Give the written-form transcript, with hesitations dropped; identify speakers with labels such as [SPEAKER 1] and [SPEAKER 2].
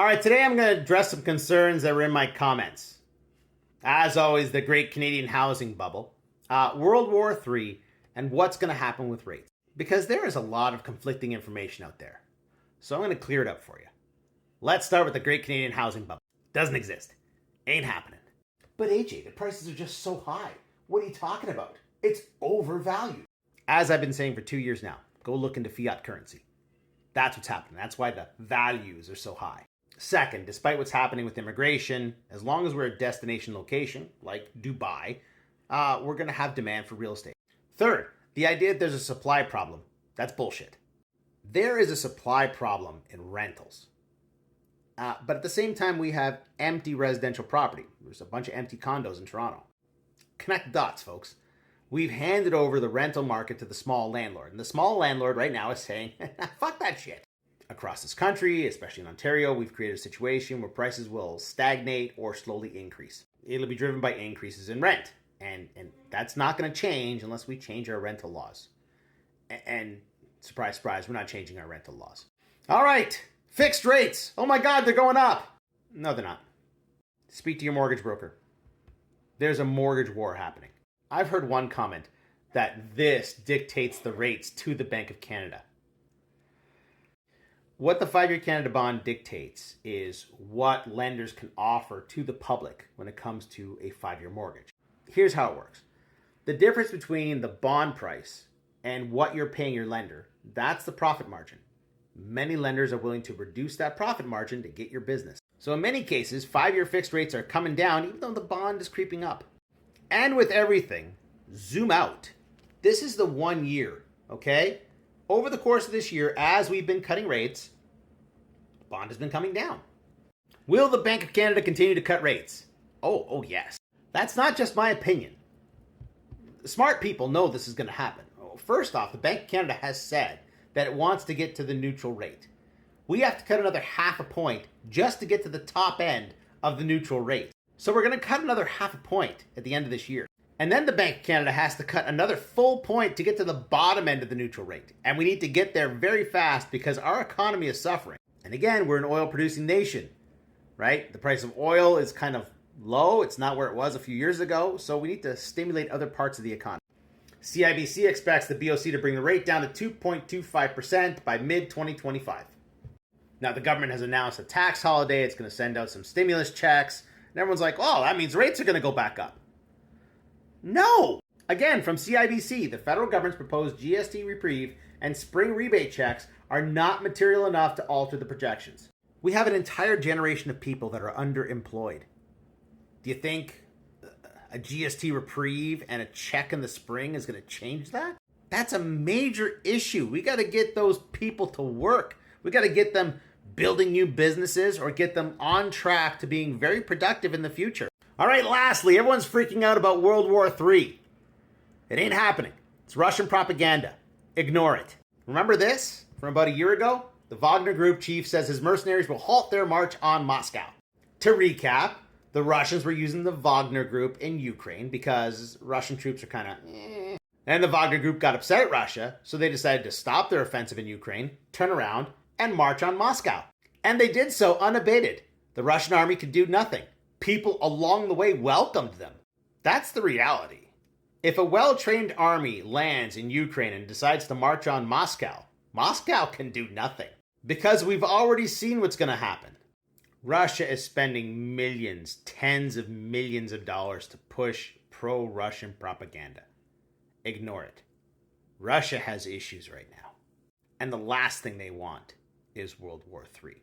[SPEAKER 1] All right, today I'm going to address some concerns that were in my comments. As always, the great Canadian housing bubble, World War III, and what's going to happen with rates. Because there is a lot of conflicting information out there. So I'm going to clear it up for you. Let's start with the great Canadian housing bubble. Doesn't exist. Ain't happening. But AJ, the prices are just so high. What are you talking about? It's overvalued. As I've been saying for 2 years now, go look into fiat currency. That's what's happening. That's why the values are so high. Second, despite what's happening with immigration, as long as we're a destination location, like Dubai, we're going to have demand for real estate. Third, the idea that there's a supply problem, that's bullshit. There is a supply problem in rentals. But at the same time, we have empty residential property. There's a bunch of empty condos in Toronto. Connect the dots, folks. We've handed over the rental market to the small landlord. And the small landlord right now is saying, fuck that shit. Across this country, especially in Ontario, we've created a situation where prices will stagnate or slowly increase. It'll be driven by increases in rent. And that's not going to change unless we change our rental laws. And surprise, surprise, we're not changing our rental laws. All right, fixed rates. Oh my God, they're going up. No, they're not. Speak to your mortgage broker. There's a mortgage war happening. I've heard one comment that this dictates the rates to the Bank of Canada. What the 5-year Canada bond dictates is what lenders can offer to the public when it comes to a 5-year mortgage. Here's how it works. The difference between the bond price and what you're paying your lender, that's the profit margin. Many lenders are willing to reduce that profit margin to get your business. So in many cases, 5-year fixed rates are coming down even though the bond is creeping up. And with everything, zoom out. This is the 1 year, okay? Over the course of this year, as we've been cutting rates, the bond has been coming down. Will the Bank of Canada continue to cut rates? Oh yes. That's not just my opinion. Smart people know this is going to happen. First off, the Bank of Canada has said that it wants to get to the neutral rate. We have to cut another half a point just to get to the top end of the neutral rate. So we're going to cut another half a point at the end of this year. And then the Bank of Canada has to cut another full point to get to the bottom end of the neutral rate. And we need to get there very fast because our economy is suffering. And again, we're an oil producing nation, right? The price of oil is kind of low. It's not where it was a few years ago. So we need to stimulate other parts of the economy. CIBC expects the BOC to bring the rate down to 2.25% by mid-2025. Now, the government has announced a tax holiday. It's going to send out some stimulus checks. And everyone's like, oh, that means rates are going to go back up. No! Again, from CIBC, the federal government's proposed GST reprieve and spring rebate checks are not material enough to alter the projections. We have an entire generation of people that are underemployed. Do you think a GST reprieve and a check in the spring is going to change that? That's a major issue. We got to get those people to work. We got to get them building new businesses or get them on track to being very productive in the future. All right, lastly, everyone's freaking out about World War III. It ain't happening. It's Russian propaganda. Ignore it. Remember this? From about a year ago? The Wagner Group chief says his mercenaries will halt their march on Moscow. To recap, the Russians were using the Wagner Group in Ukraine because Russian troops are kind of And the Wagner Group got upset at Russia, so they decided to stop their offensive in Ukraine, turn around, and march on Moscow. And they did so unabated. The Russian army could do nothing. People along the way welcomed them. That's the reality. If a well-trained army lands in Ukraine and decides to march on Moscow, Moscow can do nothing. Because we've already seen what's going to happen. Russia is spending millions, tens of millions of dollars to push pro-Russian propaganda. Ignore it. Russia has issues right now. And the last thing they want is World War III.